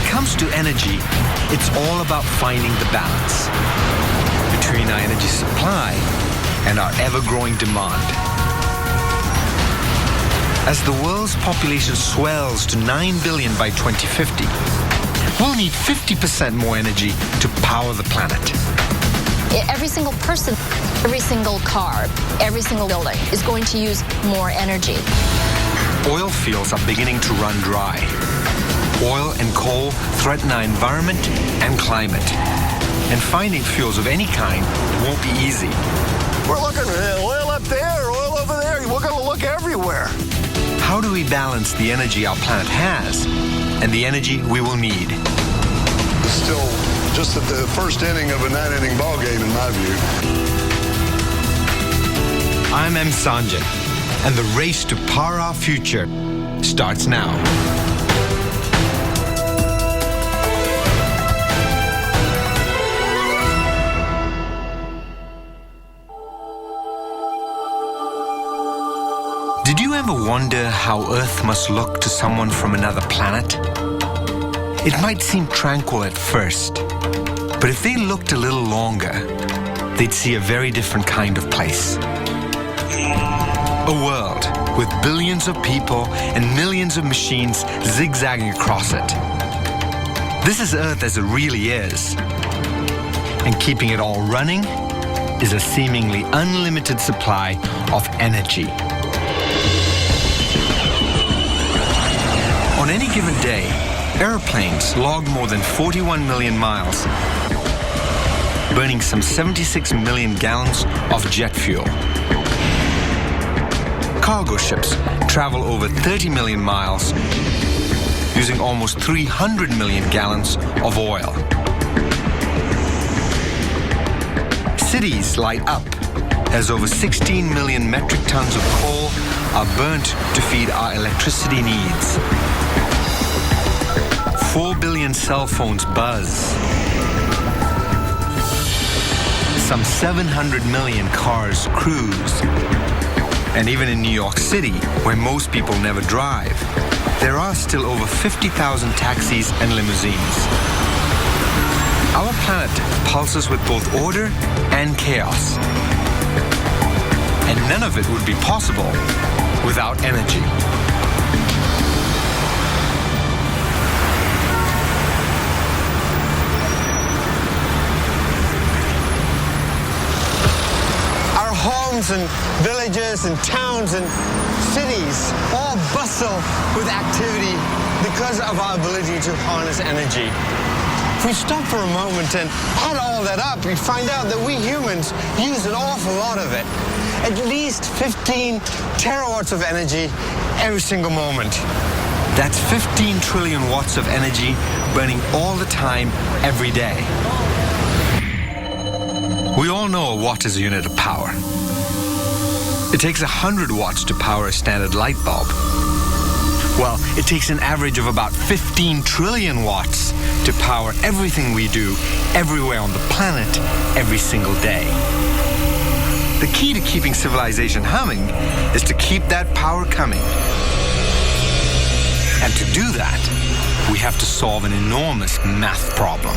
it comes to energy, it's all about finding the balance between our energy supply and our ever-growing demand. As the world's population swells to 9 billion by 2050, we'll need 50% more energy to power the planet. Every single person, every single car, every single building is going to use more energy. Oil fields are beginning to run dry. Oil and coal threaten our environment and climate. And finding fuels of any kind won't be easy. We're looking at oil up there, oil over there. We're going to look everywhere. How do we balance the energy our planet has and the energy we will need? Still just at the first inning of a 9-inning ball game, in my view. I'm M. Sanjayan, and the race to power our future starts now. Did you ever wonder how Earth must look to someone from another planet? It might seem tranquil at first, but if they looked a little longer, they'd see a very different kind of place. A world with billions of people and millions of machines zigzagging across it. This is Earth as it really is. And keeping it all running is a seemingly unlimited supply of energy. On any given day, airplanes log more than 41 million miles, burning some 76 million gallons of jet fuel. Cargo ships travel over 30 million miles, using almost 300 million gallons of oil. Cities light up as over 16 million metric tons of coal are burnt to feed our electricity needs. 4 billion cell phones buzz. Some 700 million cars cruise. And even in New York City, where most people never drive, there are still over 50,000 taxis and limousines. Our planet pulses with both order and chaos. And none of it would be possible without energy. Homes and villages and towns and cities all bustle with activity because of our ability to harness energy. If we stop for a moment and add all that up, we find out that we humans use an awful lot of it. At least 15 terawatts of energy every single moment. That's 15 trillion watts of energy burning all the time, every day. We all know a watt is a unit of power. It takes 100 watts to power a standard light bulb. Well, it takes an average of about 15 trillion watts to power everything we do everywhere on the planet every single day. The key to keeping civilization humming is to keep that power coming. And to do that, we have to solve an enormous math problem.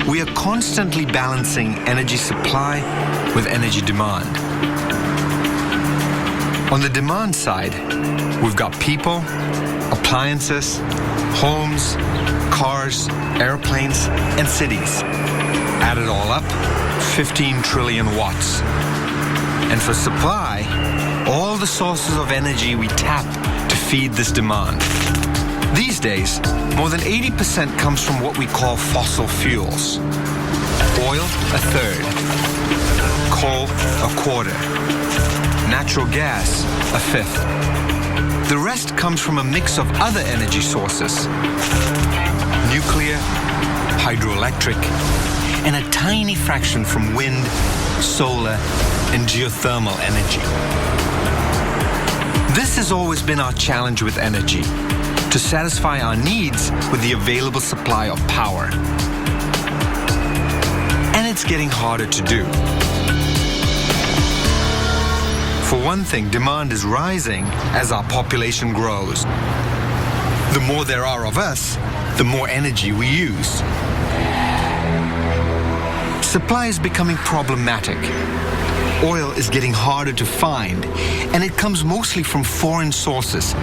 We are constantly balancing energy supply with energy demand. On the demand side, we've got people, appliances, homes, cars, airplanes, and cities. Add it all up, 15 trillion watts. And for supply, all the sources of energy we tap to feed this demand. These days, more than 80% comes from what we call fossil fuels. Oil, a third. Coal, a quarter. Natural gas, a fifth. The rest comes from a mix of other energy sources. Nuclear, hydroelectric, and a tiny fraction from wind, solar, and geothermal energy. This has always been our challenge with energy, to satisfy our needs with the available supply of power. And it's getting harder to do. For one thing, demand is rising as our population grows. The more there are of us, the more energy we use. Supply is becoming problematic. Oil is getting harder to find, and it comes mostly from foreign sources.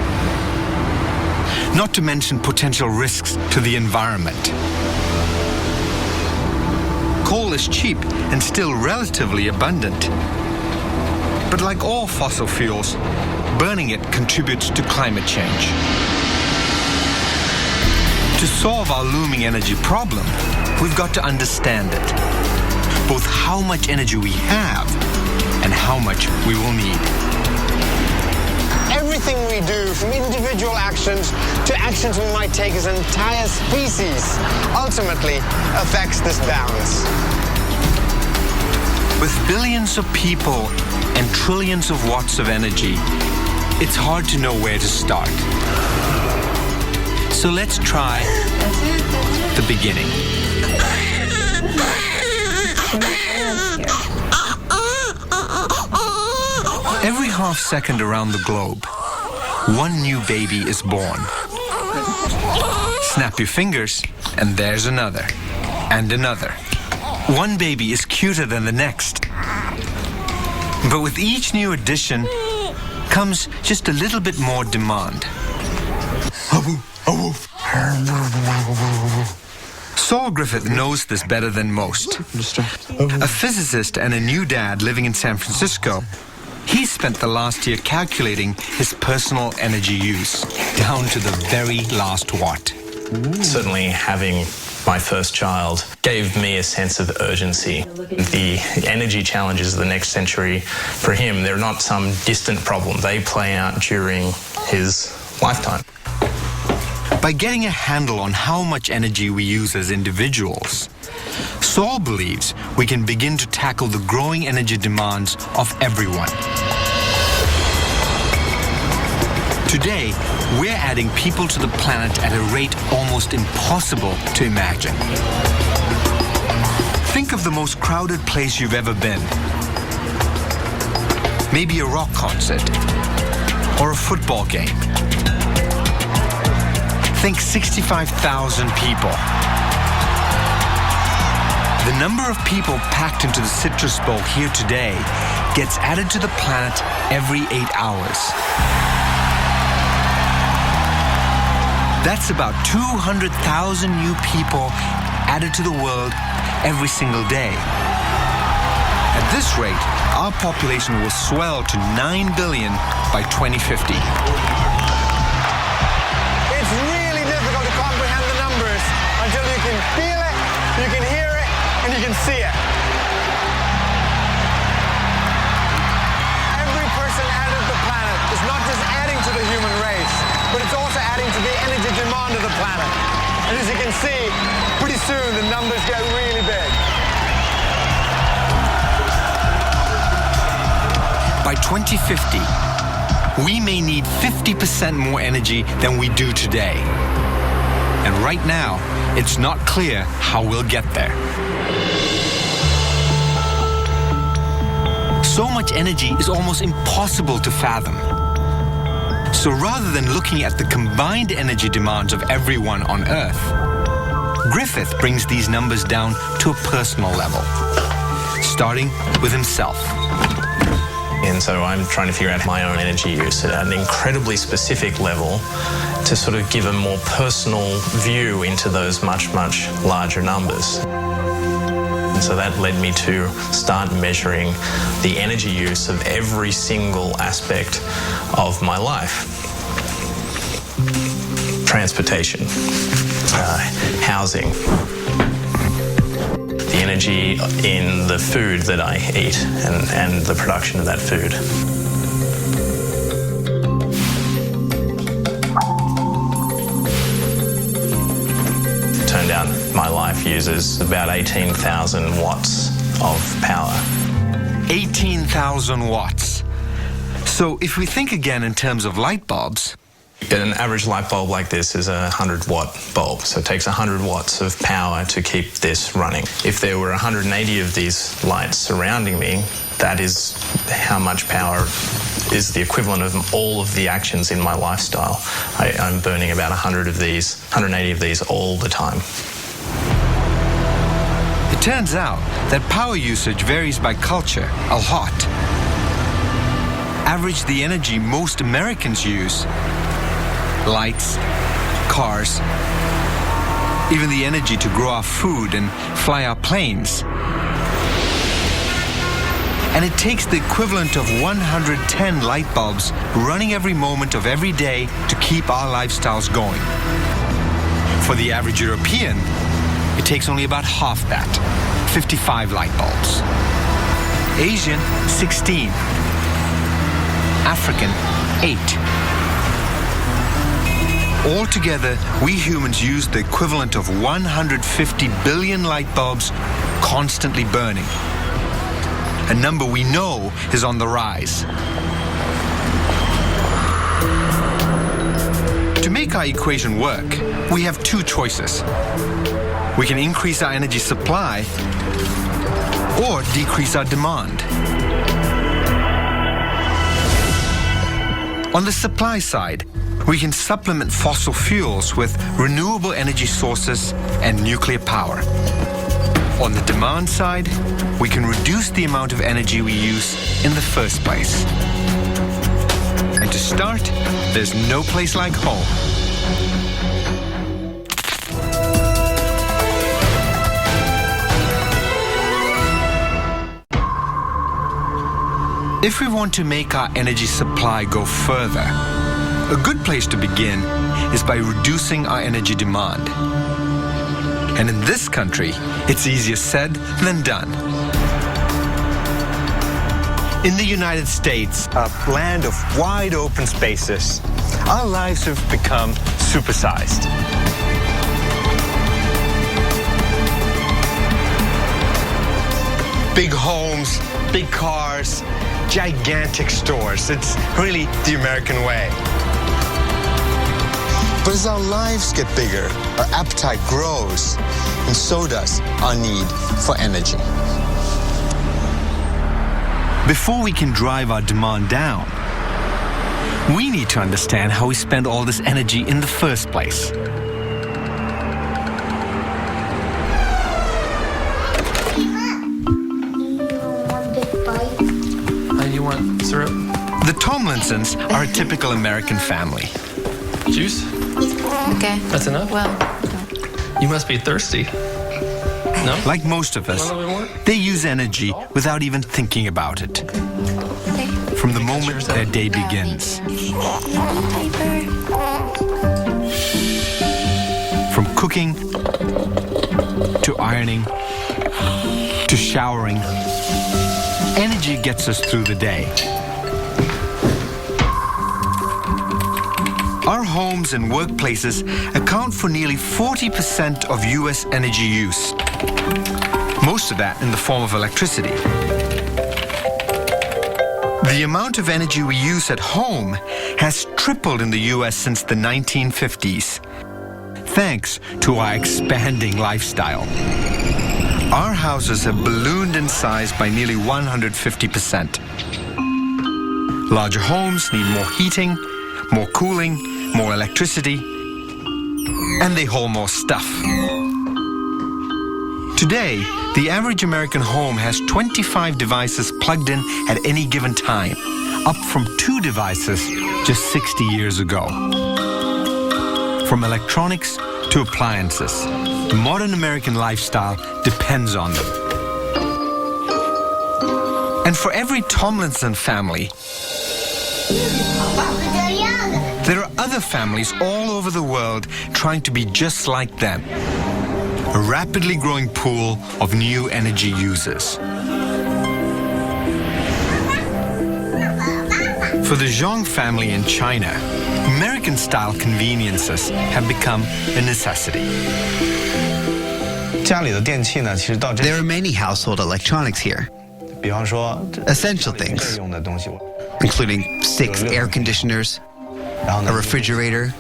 Not to mention potential risks to the environment. Coal is cheap and still relatively abundant. But like all fossil fuels, burning it contributes to climate change. To solve our looming energy problem, we've got to understand it. Both how much energy we have and how much we will need. Everything we do, from individual actions to actions we might take as an entire species, ultimately affects this balance. With billions of people and trillions of watts of energy, it's hard to know where to start. So let's try the beginning. Every half second around the globe, one new baby is born. Snap your fingers, and there's another, and another. One baby is cuter than the next. But with each new addition comes just a little bit more demand. Saul Griffith knows this better than most. A physicist and a new dad living in San Francisco, he spent the last year calculating his personal energy use, down to the very last watt. Certainly having my first child gave me a sense of urgency. The energy challenges of the next century, for him, they're not some distant problem. They play out during his lifetime. By getting a handle on how much energy we use as individuals, Saul believes we can begin to tackle the growing energy demands of everyone. Today, we're adding people to the planet at a rate almost impossible to imagine. Think of the most crowded place you've ever been. Maybe a rock concert or a football game. Think 65,000 people. The number of people packed into the Citrus Bowl here today gets added to the planet every 8 hours. That's about 200,000 new people added to the world every single day. At this rate, our population will swell to 9 billion by 2050. It's really difficult to comprehend the numbers until you can feel it, you can hear it, and you can see it. Every person added to the planet is not just adding to the human race, but it's also adding to the energy demand of the planet. And as you can see, pretty soon the numbers get really big. By 2050, we may need 50% more energy than we do today. And right now, it's not clear how we'll get there. So much energy is almost impossible to fathom. So rather than looking at the combined energy demands of everyone on Earth, Griffith brings these numbers down to a personal level, starting with himself. And so I'm trying to figure out my own energy use at an incredibly specific level to sort of give a more personal view into those much, much larger numbers. And so that led me to start measuring the energy use of every single aspect of my life. Transportation, housing, the energy in the food that I eat and the production of that food. Turned out my life uses about 18,000 watts of power. 18,000 watts. So if we think again in terms of light bulbs, an average light bulb like this is a 100-watt bulb, so it takes 100 watts of power to keep this running. If there were 180 of these lights surrounding me, that is how much power is the equivalent of all of the actions in my lifestyle. I'm burning about 180 of these all the time. It turns out that power usage varies by culture a lot. Average the energy most Americans use, lights, cars, even the energy to grow our food and fly our planes. And it takes the equivalent of 110 light bulbs running every moment of every day to keep our lifestyles going. For the average European, it takes only about half that, 55 light bulbs. Asian, 16. African, 8. Altogether, we humans use the equivalent of 150 billion light bulbs constantly burning. A number we know is on the rise. To make our equation work, we have two choices. We can increase our energy supply or decrease our demand. On the supply side, we can supplement fossil fuels with renewable energy sources and nuclear power. On the demand side, we can reduce the amount of energy we use in the first place. And to start, there's no place like home. If we want to make our energy supply go further, a good place to begin is by reducing our energy demand. And in this country, it's easier said than done. In the United States, a land of wide open spaces, our lives have become supersized. Big homes, big cars, gigantic stores. It's really the American way. But as our lives get bigger, our appetite grows, and so does our need for energy. Before we can drive our demand down, we need to understand how we spend all this energy in the first place. You want syrup? The Tomlinsons are a typical American family. Juice? Okay. That's enough? Well, You must be thirsty. No? Like most of us, Want a little bit more? they use energy without even thinking about it. okay. From the moment their day begins. From cooking, to ironing, to showering, energy gets us through the day. Our homes and workplaces account for nearly 40% of U.S. energy use. Most of that in the form of electricity. The amount of energy we use at home has tripled in the U.S. since the 1950s, thanks to our expanding lifestyle. Our houses have ballooned in size by nearly 150%. Larger homes need more heating, more cooling, more electricity, and they hold more stuff. Today, the average American home has 25 devices plugged in at any given time, up from 2 devices just 60 years ago. From electronics to appliances, the modern American lifestyle depends on them. And for every Tomlinson family, there are other families all over the world trying to be just like them. A rapidly growing pool of new energy users. For the Zhang family in China, American-style conveniences have become a necessity. There are many household electronics here. Essential things, including 6 air conditioners, a refrigerator,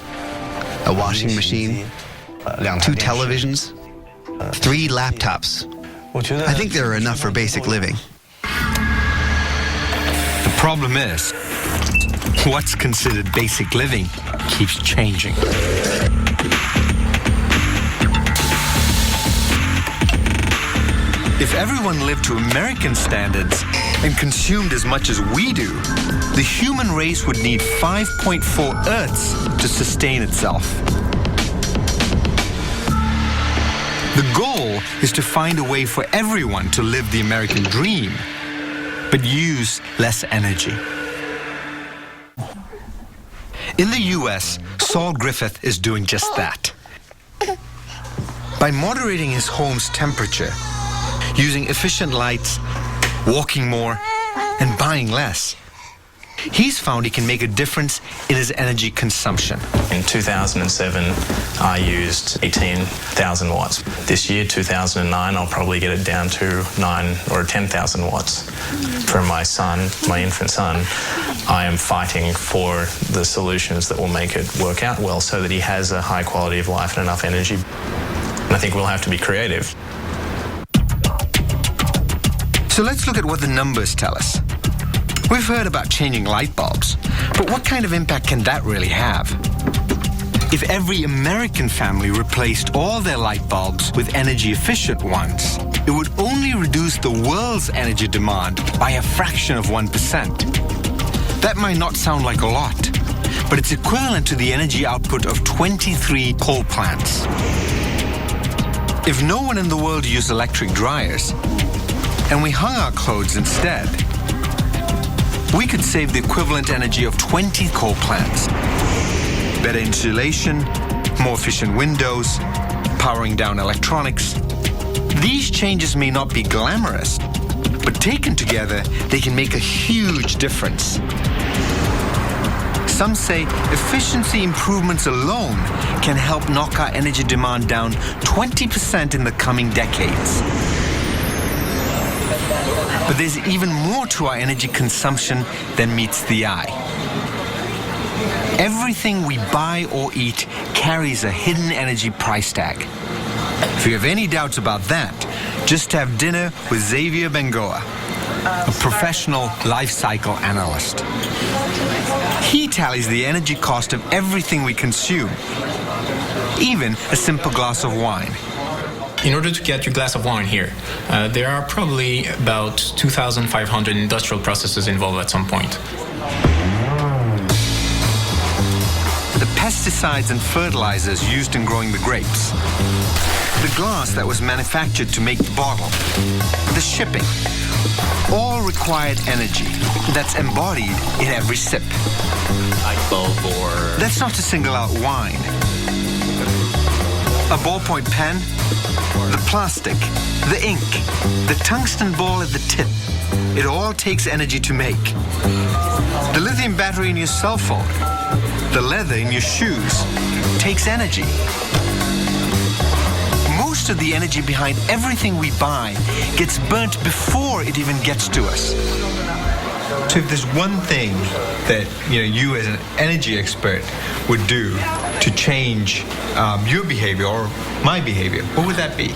a washing machine, 2 televisions, 3 laptops. I think there are enough for basic living. The problem is, What's considered basic living keeps changing. If everyone lived to American standards and consumed as much as we do, the human race would need 5.4 Earths to sustain itself. The goal is to find a way for everyone to live the American dream, but use less energy. In the US, Saul Griffith is doing just that. By moderating his home's temperature, using efficient lights, walking more, and buying less, he's found he can make a difference in his energy consumption. In 2007, I used 18,000 watts. This year, 2009, I'll probably get it down to 9 or 10,000 watts. For my son, my infant son, I am fighting for the solutions that will make it work out well so that he has a high quality of life and enough energy. And I think we'll have to be creative. So let's look at what the numbers tell us. We've heard about changing light bulbs, but what kind of impact can that really have? If every American family replaced all their light bulbs with energy-efficient ones, it would only reduce the world's energy demand by a fraction of 1%. That might not sound like a lot, but it's equivalent to the energy output of 23 coal plants. If no one in the world used electric dryers, and we hung our clothes instead, we could save the equivalent energy of 20 coal plants. Better insulation, more efficient windows, powering down electronics. These changes may not be glamorous, but taken together, they can make a huge difference. Some say efficiency improvements alone can help knock our energy demand down 20% in the coming decades. But there's even more to our energy consumption than meets the eye. Everything we buy or eat carries a hidden energy price tag. If you have any doubts about that, just have dinner with Xavier Bengoa, a professional life cycle analyst. He tallies the energy cost of everything we consume, even a simple glass of wine. In order to get your glass of wine here, there are probably about 2,500 industrial processes involved at some point. The pesticides and fertilizers used in growing the grapes, the glass that was manufactured to make the bottle, the shipping, all required energy that's embodied in every sip. Light bulb or... That's not to single out wine. A ballpoint pen, the plastic, the ink, the tungsten ball at the tip. It all takes energy to make. The lithium battery in your cell phone, the leather in your shoes, takes energy. Most of the energy behind everything we buy gets burnt before it even gets to us. So if there's one thing that you as an energy expert would do to change your behavior or my behavior, what would that be?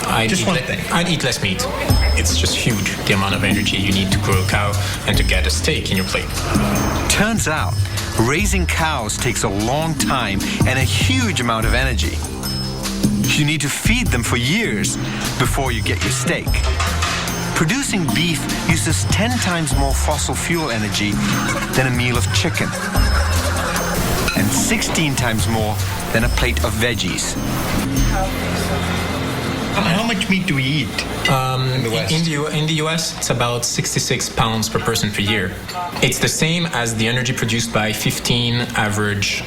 I'd eat less meat. It's just huge, the amount of energy you need to grow a cow and to get a steak in your plate. Turns out, raising cows takes a long time and a huge amount of energy. You need to feed them for years before you get your steak. Producing beef uses 10 times more fossil fuel energy than a meal of chicken, and 16 times more than a plate of veggies. How much meat do we eat in the West? In the US, it's about 66 pounds per person per year. It's the same as the energy produced by 15 average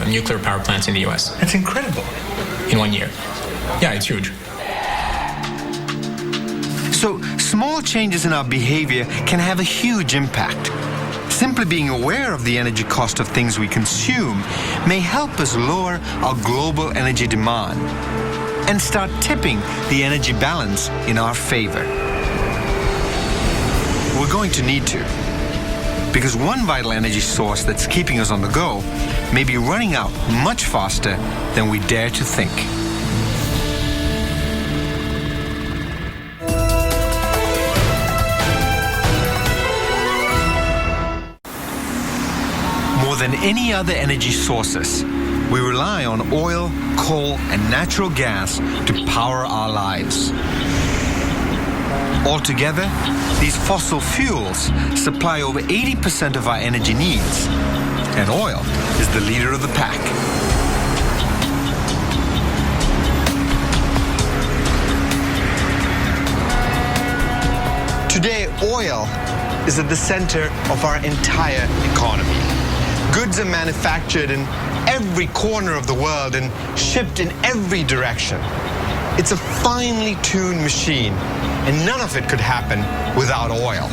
nuclear power plants in the US. That's incredible. In 1 year. Yeah, it's huge. So, small changes in our behavior can have a huge impact. Simply being aware of the energy cost of things we consume may help us lower our global energy demand and start tipping the energy balance in our favor. We're going to need to, because one vital energy source that's keeping us on the go may be running out much faster than we dare to think. More than any other energy sources, we rely on oil, coal, and natural gas to power our lives. Altogether, these fossil fuels supply over 80% of our energy needs, and oil is the leader of the pack. Today, oil is at the center of our entire economy. Goods are manufactured in every corner of the world and shipped in every direction. It's a finely tuned machine, and none of it could happen without oil.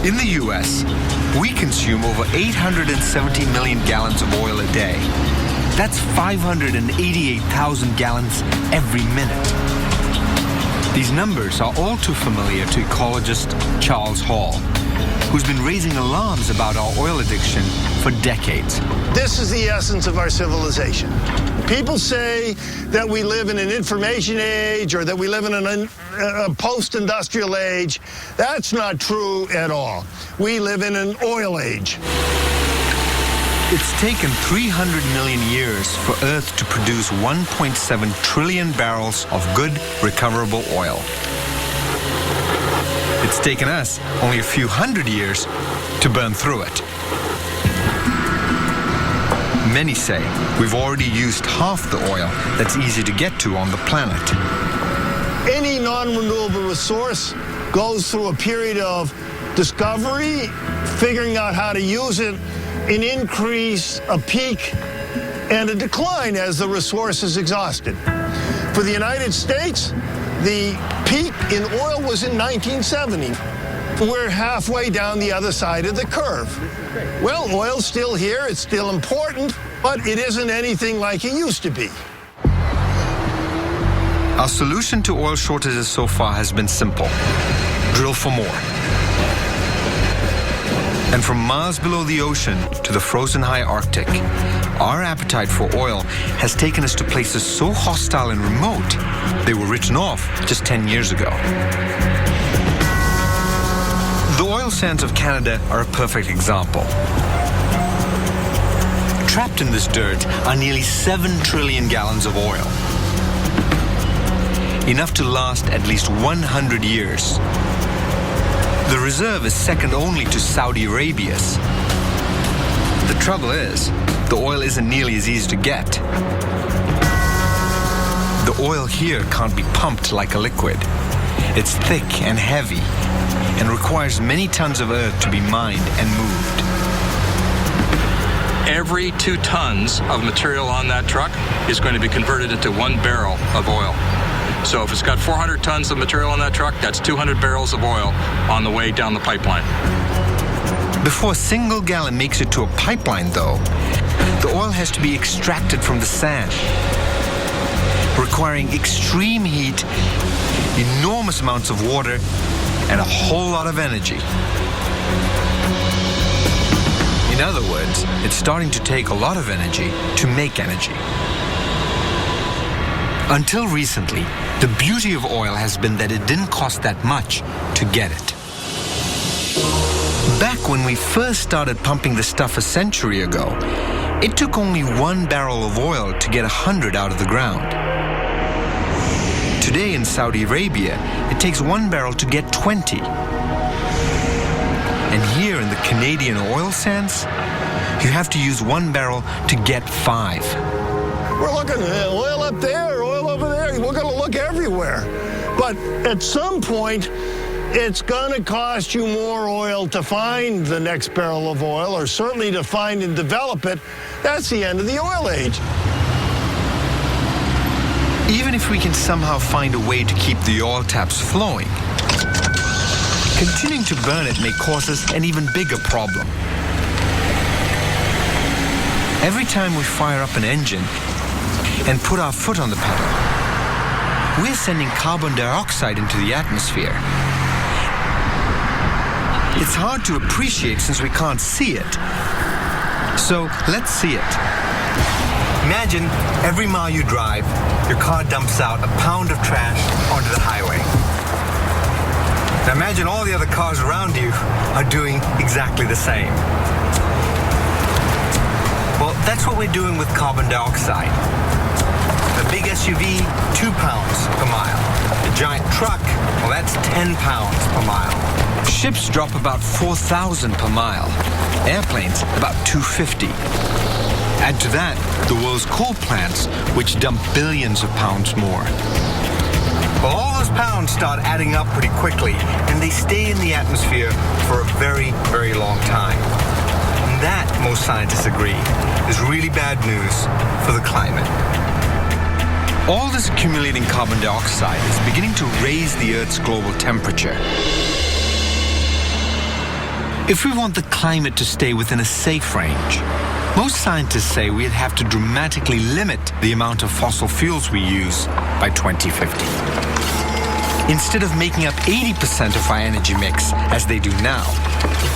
In the US, we consume over 870 million gallons of oil a day. That's 588,000 gallons every minute. These numbers are all too familiar to ecologist Charles Hall, who's been raising alarms about our oil addiction for decades. This is the essence of our civilization. People say that we live in an information age or that we live in a post-industrial age. That's not true at all. We live in an oil age. It's taken 300 million years for Earth to produce 1.7 trillion barrels of good, recoverable oil. It's taken us only a few hundred years to burn through it. Many say we've already used half the oil that's easy to get to on the planet. Any non-renewable resource goes through a period of discovery, figuring out how to use it, an increase, a peak, and a decline as the resource is exhausted. For the United States, the peak in oil was in 1970. We're halfway down the other side of the curve. Well, oil's still here, it's still important, but it isn't anything like it used to be. Our solution to oil shortages so far has been simple: drill for more. And from miles below the ocean to the frozen high Arctic, our appetite for oil has taken us to places so hostile and remote, they were written off just 10 years ago. The oil sands of Canada are a perfect example. Trapped in this dirt are nearly 7 trillion gallons of oil, enough to last at least 100 years. The reserve is second only to Saudi Arabia's. The trouble is, the oil isn't nearly as easy to get. The oil here can't be pumped like a liquid. It's thick and heavy and requires many tons of earth to be mined and moved. Every 2 tons of material on that truck is going to be converted into 1 barrel of oil. So if it's got 400 tons of material on that truck, that's 200 barrels of oil on the way down the pipeline. Before a single gallon makes it to a pipeline, though, the oil has to be extracted from the sand, requiring extreme heat, enormous amounts of water, and a whole lot of energy. In other words, it's starting to take a lot of energy to make energy. Until recently, the beauty of oil has been that it didn't cost that much to get it. Back when we first started pumping the stuff a century ago, it took only 1 barrel of oil to get 100 out of the ground. Today in Saudi Arabia, it takes 1 barrel to get 20. And here in the Canadian oil sands, you have to use 1 barrel to get 5. We're looking at oil up there, oil over there. We're going to look everywhere. But at some point, it's going to cost you more oil to find the next barrel of oil, or certainly to find and develop it. That's the end of the oil age. Even if we can somehow find a way to keep the oil taps flowing, continuing to burn it may cause us an even bigger problem. Every time we fire up an engine and put our foot on the pedal, we're sending carbon dioxide into the atmosphere. It's hard to appreciate since we can't see it. So let's see it. Imagine every mile you drive, your car dumps out a pound of trash onto the highway. Now imagine all the other cars around you are doing exactly the same. Well, that's what we're doing with carbon dioxide. A big SUV, 2 pounds per mile. A giant truck, well, that's 10 pounds per mile. Ships drop about 4,000 per mile. Airplanes, about 250. Add to that the world's coal plants, which dump billions of pounds more. Well, all those pounds start adding up pretty quickly, and they stay in the atmosphere for a very, very long time. And that, most scientists agree, is really bad news for the climate. All this accumulating carbon dioxide is beginning to raise the Earth's global temperature. If we want the climate to stay within a safe range, most scientists say we'd have to dramatically limit the amount of fossil fuels we use by 2050. Instead of making up 80% of our energy mix, as they do now,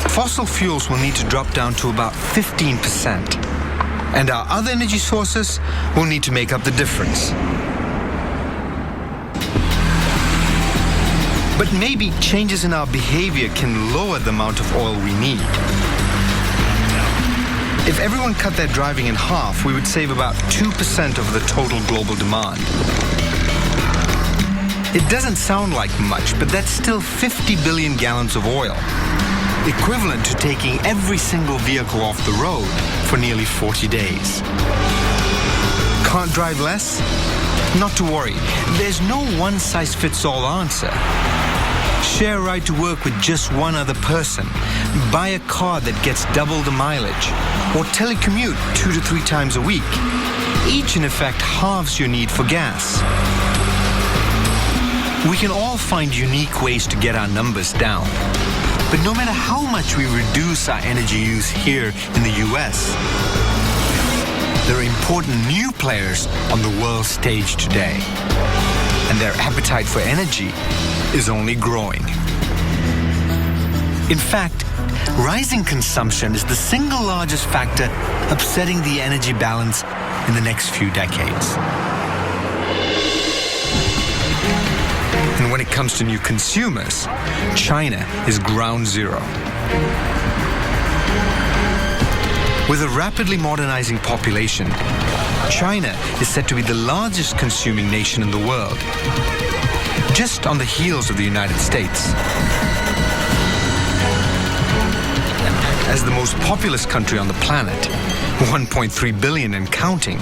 fossil fuels will need to drop down to about 15%. And our other energy sources will need to make up the difference. But maybe changes in our behavior can lower the amount of oil we need. If everyone cut their driving in half, we would save about 2% of the total global demand. It doesn't sound like much, but that's still 50 billion gallons of oil, equivalent to taking every single vehicle off the road for nearly 40 days. Can't drive less? Not to worry, there's no one-size-fits-all answer. Share a ride to work with just one other person. Buy a car that gets double the mileage. Or telecommute 2 to 3 times a week. Each, in effect, halves your need for gas. We can all find unique ways to get our numbers down. But no matter how much we reduce our energy use here in the US, there are important new players on the world stage today. And their appetite for energy is only growing. In fact, rising consumption is the single largest factor upsetting the energy balance in the next few decades. And when it comes to new consumers, China is ground zero. With a rapidly modernizing population, China is said to be the largest consuming nation in the world, just on the heels of the United States. As the most populous country on the planet, 1.3 billion and counting,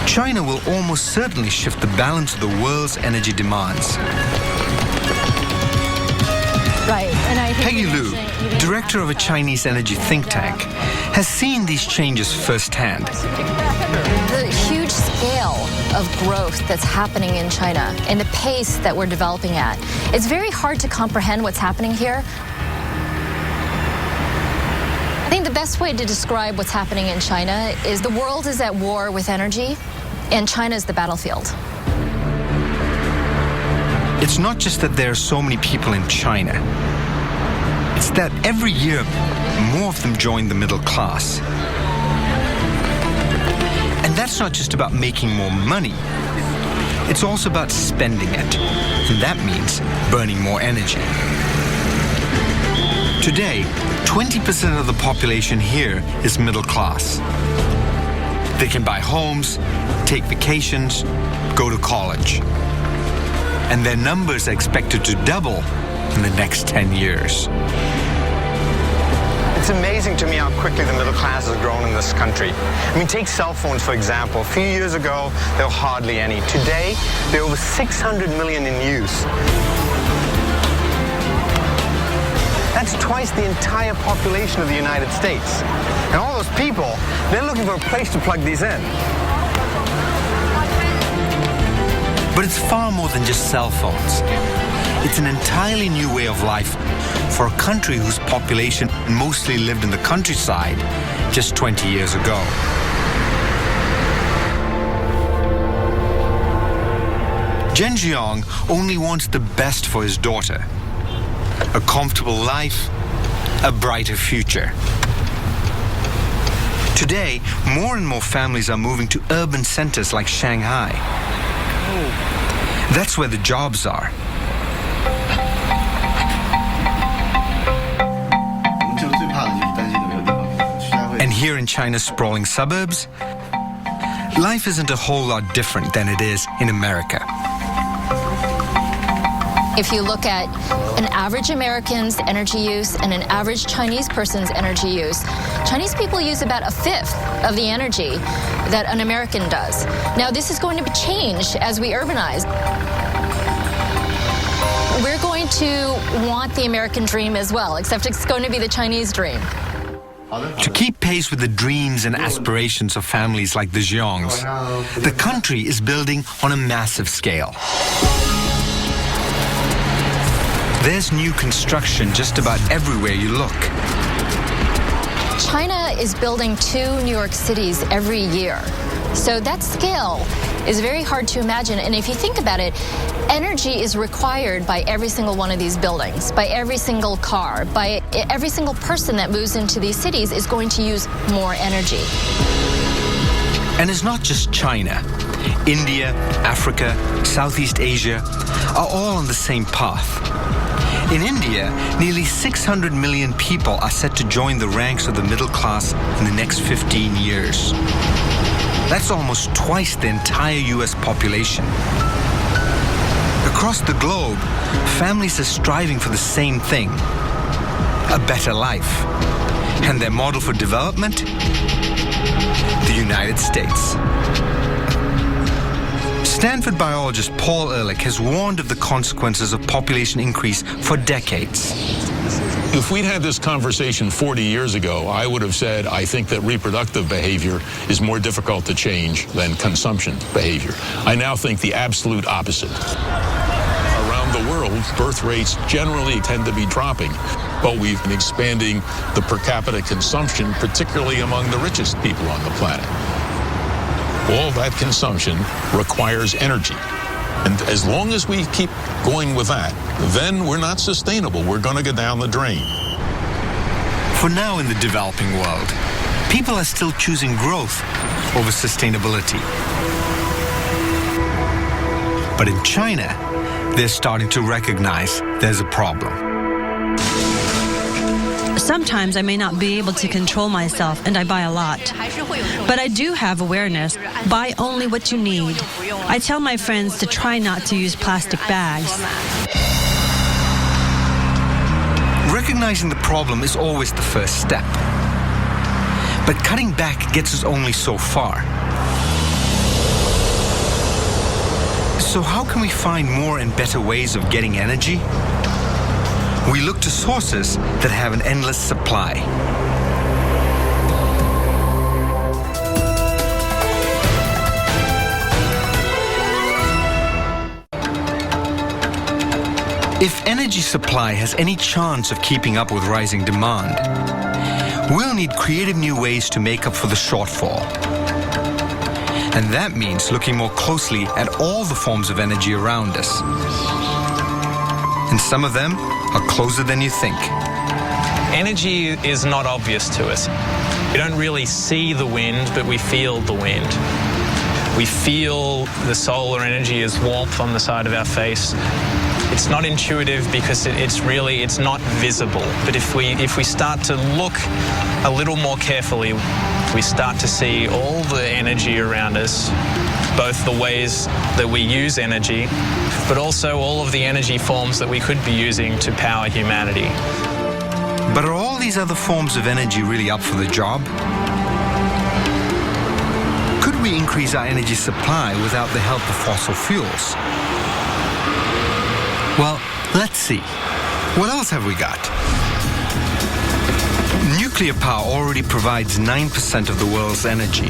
China will almost certainly shift the balance of the world's energy demands. Right, and I think Peggy Liu, director of a Chinese energy think tank, has seen these changes firsthand. the huge scale of growth that's happening in China and the pace that we're developing at, it's very hard to comprehend what's happening here. I think the best way to describe what's happening in China is the world is at war with energy, and China is the battlefield. It's not just that there are so many people in China. It's that every year, more of them join the middle class. And that's not just about making more money. It's also about spending it. And that means burning more energy. Today, 20% of the population here is middle class. They can buy homes, take vacations, go to college. And their numbers are expected to double in the next 10 years. It's amazing to me how quickly the middle class has grown in this country. I mean, take cell phones, for example. A few years ago, there were hardly any. Today, there are over 600 million in use. That's twice the entire population of the United States. And all those people, they're looking for a place to plug these in. But it's far more than just cell phones. It's an entirely new way of life for a country whose population mostly lived in the countryside just 20 years ago. Zhenjiang only wants the best for his daughter. A comfortable life, a brighter future. Today, more and more families are moving to urban centers like Shanghai. That's where the jobs are. here in China's sprawling suburbs, life isn't a whole lot different than it is in America. If you look at an average American's energy use and an average Chinese person's energy use, Chinese people use about a fifth of the energy that an American does. Now, this is going to change as we urbanize. We're going to want the American dream as well, except it's going to be the Chinese dream. To keep pace with the dreams and aspirations of families like the Zhiongs, the country is building on a massive scale. There's new construction just about everywhere you look. China is building 2 New York cities every year. So that scale is very hard to imagine. And if you think about it, energy is required by every single one of these buildings, by every single car, by every single person that moves into these cities is going to use more energy. And it's not just China. India, Africa, Southeast Asia are all on the same path. In India, nearly 600 million people are set to join the ranks of the middle class in the next 15 years. That's almost twice the entire US population. Across the globe, families are striving for the same thing, a better life. And their model for development? The United States. Stanford biologist Paul Ehrlich has warned of the consequences of population increase for decades. If we'd had this conversation 40 years ago, I would have said, I think that reproductive behavior is more difficult to change than consumption behavior. I now think the absolute opposite. Around the world, birth rates generally tend to be dropping, but we've been expanding the per capita consumption, particularly among the richest people on the planet. All that consumption requires energy. And as long as we keep going with that, then we're not sustainable. We're going to go down the drain. For now in the developing world, people are still choosing growth over sustainability. But in China, they're starting to recognize there's a problem. Sometimes I may not be able to control myself and I buy a lot. But I do have awareness. Buy only what you need. I tell my friends to try not to use plastic bags. Recognizing the problem is always the first step. But cutting back gets us only so far. So how can we find more and better ways of getting energy? We look to sources that have an endless supply. If energy supply has any chance of keeping up with rising demand, we'll need creative new ways to make up for the shortfall. And that means looking more closely at all the forms of energy around us. And some of them are closer than you think. Energy is not obvious to us. We don't really see the wind, but we feel the wind. We feel the solar energy as warmth on the side of our face. It's not intuitive because it's not visible. But if we start to look a little more carefully, we start to see all the energy around us, both the ways that we use energy, but also all of the energy forms that we could be using to power humanity. But are all these other forms of energy really up for the job? Could we increase our energy supply without the help of fossil fuels? Well, let's see. What else have we got? Nuclear power already provides 9% of the world's energy.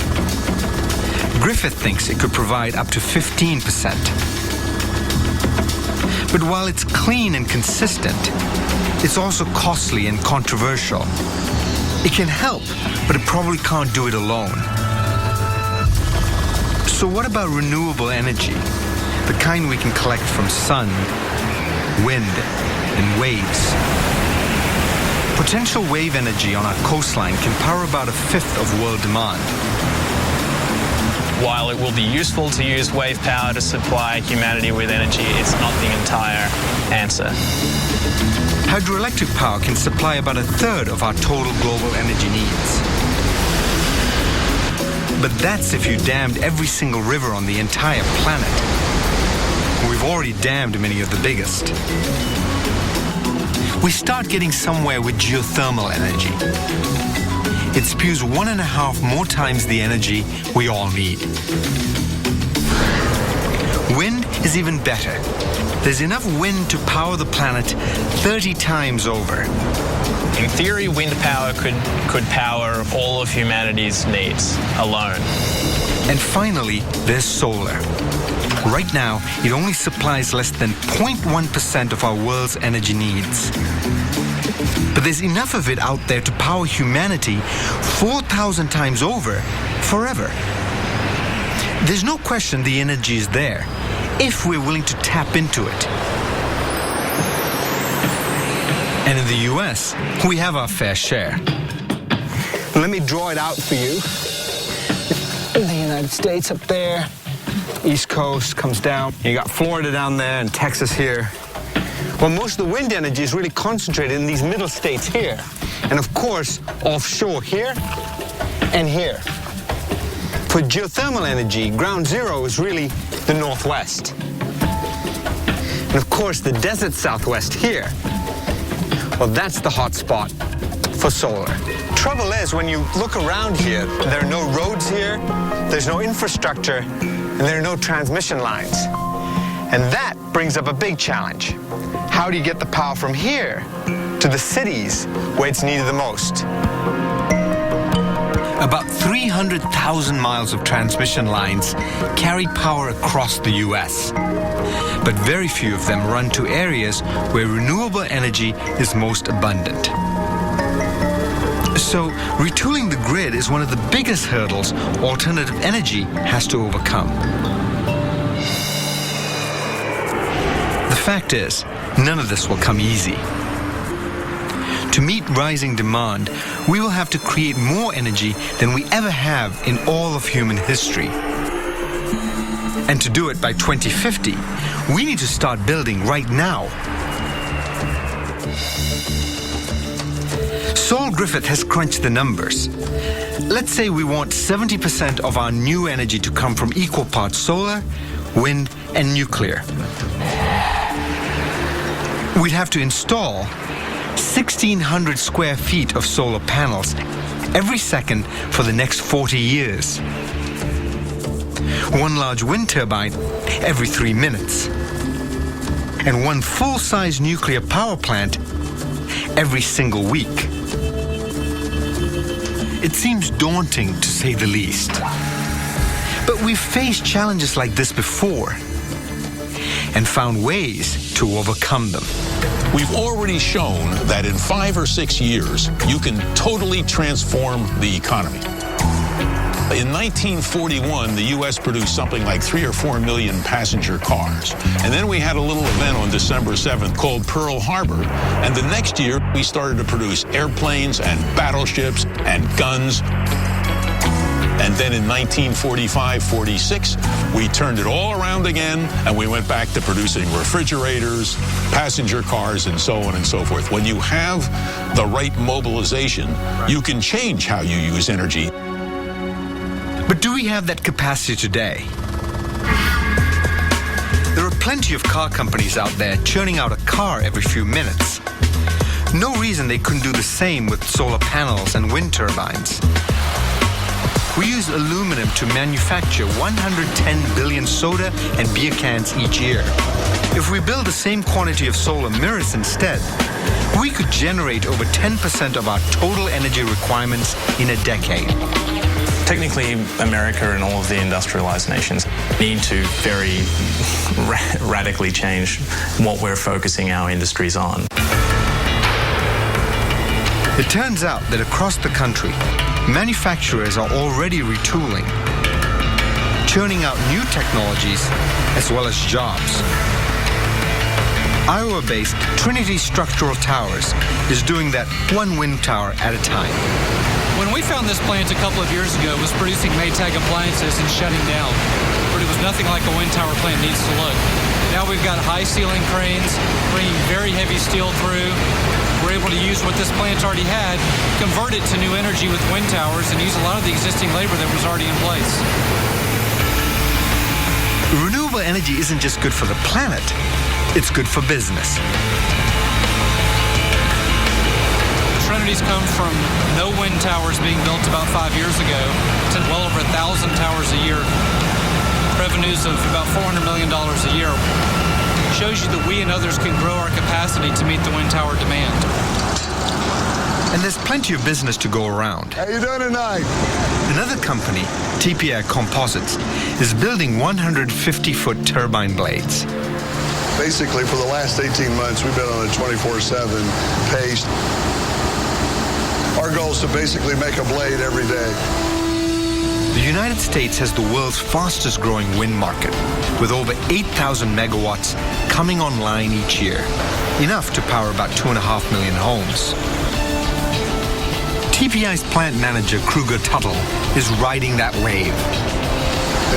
Griffith thinks it could provide up to 15%. But while it's clean and consistent, it's also costly and controversial. It can help, but it probably can't do it alone. So what about renewable energy? The kind we can collect from sun, wind, and waves. Potential wave energy on our coastline can power about a fifth of world demand. While it will be useful to use wave power to supply humanity with energy, it's not the entire answer. Hydroelectric power can supply about a third of our total global energy needs. But that's if you dammed every single river on the entire planet. We've already dammed many of the biggest. We start getting somewhere with geothermal energy. It spews 1.5 more times the energy we all need. Wind is even better. There's enough wind to power the planet 30 times over. In theory, wind power could power all of humanity's needs alone. And finally, there's solar. Right now, it only supplies less than 0.1% of our world's energy needs. But there's enough of it out there to power humanity 4,000 times over, forever. There's no question the energy is there, if we're willing to tap into it. And in the US, we have our fair share. Let me draw it out for you. The United States up there, East Coast comes down. You got Florida down there and Texas here. Well, most of the wind energy is really concentrated in these middle states here. And of course, offshore here and here. For geothermal energy, ground zero is really the Northwest. And of course, the desert Southwest here, well, that's the hot spot for solar. Trouble is, when you look around here, there are no roads here, there's no infrastructure, and there are no transmission lines. And that brings up a big challenge. How do you get the power from here to the cities where it's needed the most? About 300,000 miles of transmission lines carry power across the US. But very few of them run to areas where renewable energy is most abundant. So, retooling the grid is one of the biggest hurdles alternative energy has to overcome. The fact is, none of this will come easy. To meet rising demand, we will have to create more energy than we ever have in all of human history. And to do it by 2050, we need to start building right now. Saul Griffith has crunched the numbers. Let's say we want 70% of our new energy to come from equal parts solar, wind, and nuclear. We'd have to install 1,600 square feet of solar panels every second for the next 40 years. One large wind turbine every 3 minutes. And one full-size nuclear power plant every single week. It seems daunting, to say the least. But we've faced challenges like this before and found ways to overcome them. We've already shown that in 5 or 6 years, you can totally transform the economy. In 1941, the U.S. produced something like 3 or 4 million passenger cars. And then we had a little event on December 7th called Pearl Harbor. And the next year, we started to produce airplanes and battleships and guns. And then in 1945-46, we turned it all around again, and we went back to producing refrigerators, passenger cars, and so on and so forth. When you have the right mobilization, you can change how you use energy. But do we have that capacity today? There are plenty of car companies out there churning out a car every few minutes. No reason they couldn't do the same with solar panels and wind turbines. We use aluminum to manufacture 110 billion soda and beer cans each year. If we build the same quantity of solar mirrors instead, we could generate over 10% of our total energy requirements in a decade. Technically, America and all of the industrialized nations need to very radically change what we're focusing our industries on. It turns out that across the country, manufacturers are already retooling, churning out new technologies as well as jobs. Iowa-based Trinity Structural Towers is doing that one wind tower at a time. When we found this plant a couple of years ago, it was producing Maytag appliances and shutting down. But it was nothing like a wind tower plant needs to look. Now we've got high ceiling cranes, bringing very heavy steel through, we're able to use what this plant already had, convert it to new energy with wind towers, and use a lot of the existing labor that was already in place. Renewable energy isn't just good for the planet, it's good for business. Trinity's come from no wind towers being built about 5 years ago to well over 1,000 towers a year, revenues of about $400 million a year. Shows you that we and others can grow our capacity to meet the wind tower demand. And there's plenty of business to go around. How you doing tonight? Another company, TPI Composites, is building 150-foot turbine blades. Basically, for the last 18 months, we've been on a 24/7 pace. Our goal is to basically make a blade every day. The United States has the world's fastest growing wind market, with over 8,000 megawatts coming online each year, enough to power about 2.5 million homes. TPI's plant manager, Kruger Tuttle, is riding that wave.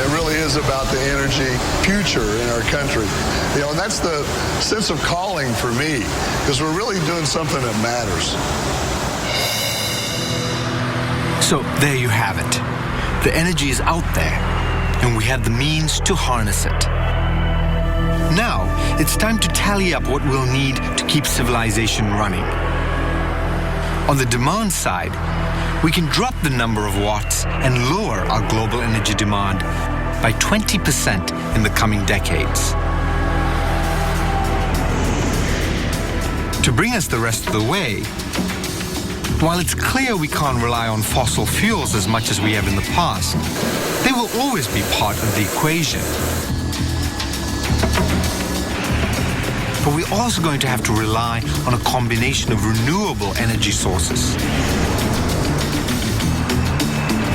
It really is about the energy future in our country. You know, and that's the sense of calling for me, because we're really doing something that matters. So there you have it. The energy is out there, and we have the means to harness it. Now, it's time to tally up what we'll need to keep civilization running. On the demand side, we can drop the number of watts and lower our global energy demand by 20% in the coming decades. To bring us the rest of the way, while it's clear we can't rely on fossil fuels as much as we have in the past, they will always be part of the equation. But we're also going to have to rely on a combination of renewable energy sources.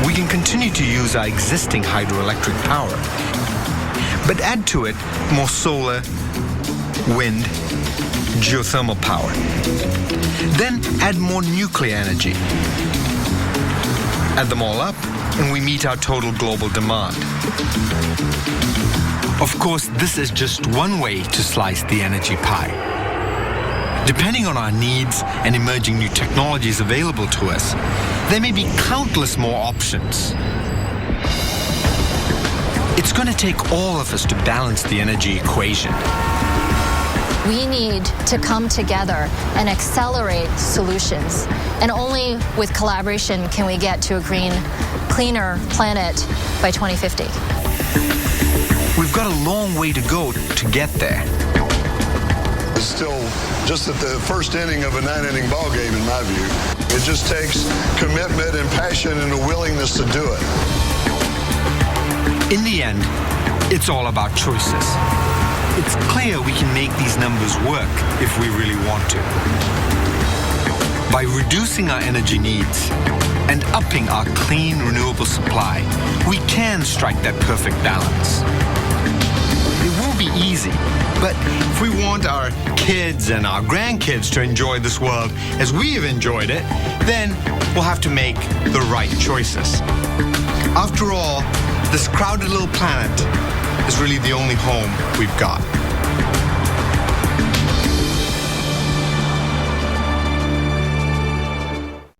We can continue to use our existing hydroelectric power, but add to it more solar, wind, geothermal power. Then add more nuclear energy. Add them all up, and we meet our total global demand. Of course, this is just one way to slice the energy pie. Depending on our needs and emerging new technologies available to us, there may be countless more options. It's going to take all of us to balance the energy equation. We need to come together and accelerate solutions. And only with collaboration can we get to a green, cleaner planet by 2050. We've got a long way to go to get there. It's still just at the first inning of a 9-inning ball game, in my view. It just takes commitment and passion and a willingness to do it. In the end, it's all about choices. It's clear we can make these numbers work if we really want to. By reducing our energy needs and upping our clean, renewable supply, we can strike that perfect balance. It won't be easy, but if we want our kids and our grandkids to enjoy this world as we have enjoyed it, then we'll have to make the right choices. After all, this crowded little planet is really the only home we've got.